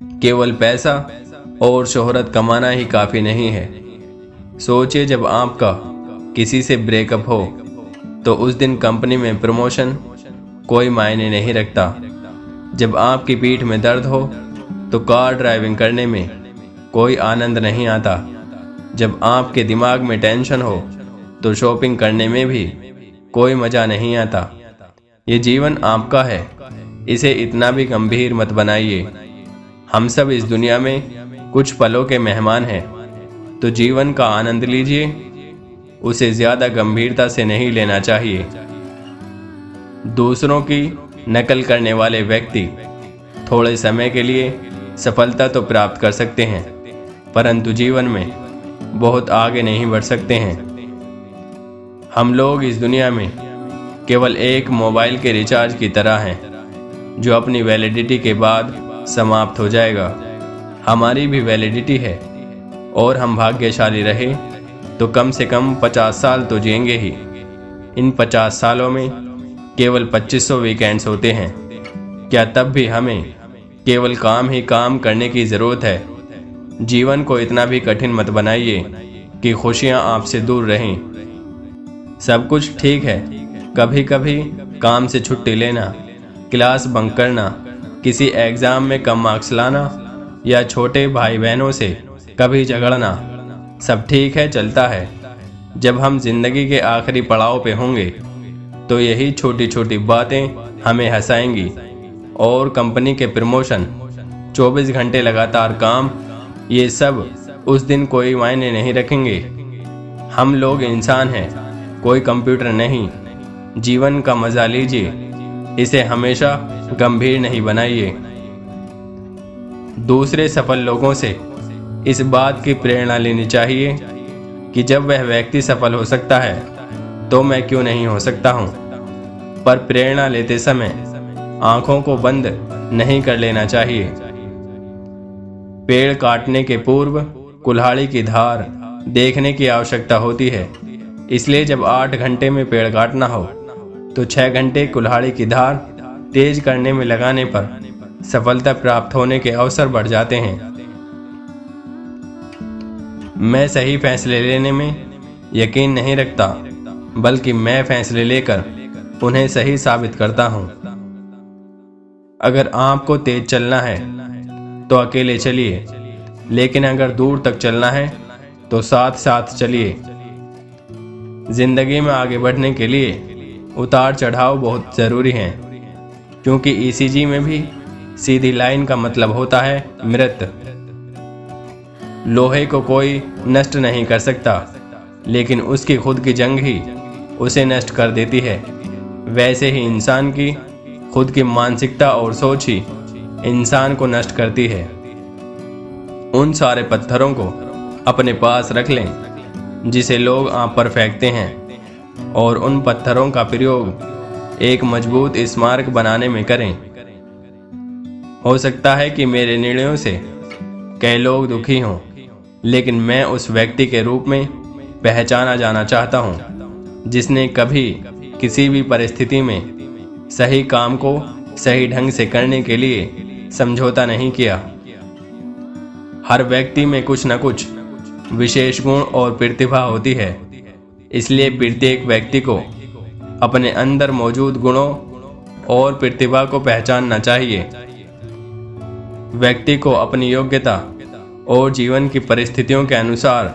केवल पैसा और शोहरत कमाना ही काफ़ी नहीं है। सोचिए, जब आपका किसी से ब्रेकअप हो तो उस दिन कंपनी में प्रमोशन कोई मायने नहीं रखता। जब आपकी पीठ में दर्द हो तो कार ड्राइविंग करने में कोई आनंद नहीं आता। जब आपके दिमाग में टेंशन हो तो शॉपिंग करने में भी कोई मज़ा नहीं आता। ये जीवन आपका है, इसे इतना भी गंभीर मत बनाइए। हम सब इस दुनिया में कुछ पलों के मेहमान हैं, तो जीवन का आनंद लीजिए, उसे ज़्यादा गंभीरता से नहीं लेना चाहिए। दूसरों की नकल करने वाले व्यक्ति थोड़े समय के लिए सफलता तो प्राप्त कर सकते हैं, परंतु जीवन में बहुत आगे नहीं बढ़ सकते हैं। हम लोग इस दुनिया में केवल एक मोबाइल के रिचार्ज की तरह हैं, जो अपनी वैलिडिटी के बाद समाप्त हो जाएगा। हमारी भी वैलिडिटी है, और हम भाग्यशाली रहे तो कम से कम 50 साल तो जिएंगे ही। इन 50 सालों में केवल 2500 वीकेंड्स होते हैं। क्या तब भी हमें केवल काम ही काम करने की ज़रूरत है? जीवन को इतना भी कठिन मत बनाइए कि खुशियाँ आपसे दूर रहें। सब कुछ ठीक है, कभी कभी काम से छुट्टी लेना, क्लास बंक करना, किसी एग्ज़ाम में कम मार्क्स लाना या छोटे भाई बहनों से कभी झगड़ना, सब ठीक है, चलता है। जब हम जिंदगी के आखिरी पड़ाव पे होंगे तो यही छोटी छोटी बातें हमें हंसाएंगी। और कंपनी के प्रमोशन, 24 घंटे लगातार काम, ये सब उस दिन कोई मायने नहीं रखेंगे। हम लोग इंसान हैं, कोई कंप्यूटर नहीं। जीवन का मज़ा लीजिए, इसे हमेशा गंभीर नहीं बनाइए। दूसरे सफल लोगों से इस बात की प्रेरणा लेनी चाहिए कि जब वह व्यक्ति सफल हो सकता है तो मैं क्यों नहीं हो सकता हूँ। पर प्रेरणा लेते समय आंखों को बंद नहीं कर लेना चाहिए। पेड़ काटने के पूर्व कुल्हाड़ी की धार देखने की आवश्यकता होती है। इसलिए जब 8 घंटे में पेड़ काटना हो तो 6 घंटे कुल्हाड़ी की धार तेज करने में लगाने पर सफलता प्राप्त होने के अवसर बढ़ जाते हैं। मैं सही फैसले लेने में यकीन नहीं रखता, बल्कि मैं फैसले लेकर उन्हें सही साबित करता हूँ। अगर आपको तेज चलना है तो अकेले चलिए, लेकिन अगर दूर तक चलना है तो साथ साथ चलिए। जिंदगी में आगे बढ़ने के लिए उतार चढ़ाव बहुत ज़रूरी हैं, क्योंकि ईसीजी में भी सीधी लाइन का मतलब होता है मृत। लोहे को कोई नष्ट नहीं कर सकता, लेकिन उसकी खुद की जंग ही उसे नष्ट कर देती है। वैसे ही इंसान की खुद की मानसिकता और सोच ही इंसान को नष्ट करती है। उन सारे पत्थरों को अपने पास रख लें जिसे लोग आप पर फेंकते हैं, और उन पत्थरों का प्रयोग एक मजबूत स्मारक बनाने में करें। हो सकता है कि मेरे निर्णयों से कई लोग दुखी हों, लेकिन मैं उस व्यक्ति के रूप में पहचाना जाना चाहता हूं जिसने कभी किसी भी परिस्थिति में सही काम को सही ढंग से करने के लिए समझौता नहीं किया। हर व्यक्ति में कुछ न कुछ विशेष गुण और प्रतिभा होती है, इसलिए प्रत्येक व्यक्ति को अपने अंदर मौजूद गुणों और प्रतिभा को पहचानना चाहिए। व्यक्ति को अपनी योग्यता और जीवन की परिस्थितियों के अनुसार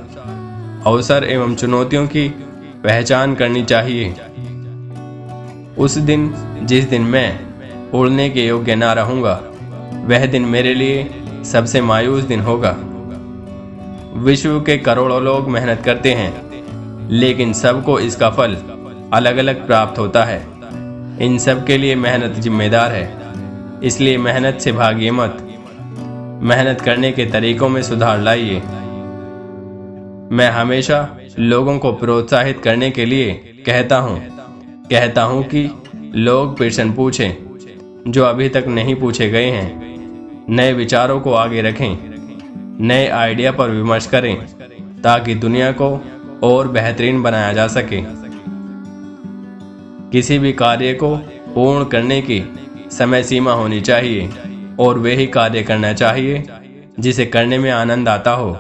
अवसर एवं चुनौतियों की पहचान करनी चाहिए। उस दिन जिस दिन मैं उड़ने के योग्य ना रहूंगा, वह दिन मेरे लिए सबसे मायूस दिन होगा। विश्व के करोड़ों लोग मेहनत करते हैं, लेकिन सबको इसका फल अलग अलग प्राप्त होता है। इन सब के लिए मेहनत जिम्मेदार है, इसलिए मेहनत से भागिए मत। मेहनत करने के तरीकों में सुधार लाइए। मैं हमेशा लोगों को प्रोत्साहित करने के लिए कहता हूँ कि लोग प्रश्न पूछें जो अभी तक नहीं पूछे गए हैं। नए विचारों को आगे रखें, नए आइडिया पर विमर्श करें, ताकि दुनिया को और बेहतरीन बनाया जा सके। किसी भी कार्य को पूर्ण करने की समय सीमा होनी चाहिए। और वही कार्य करना चाहिए जिसे करने में आनंद आता हो।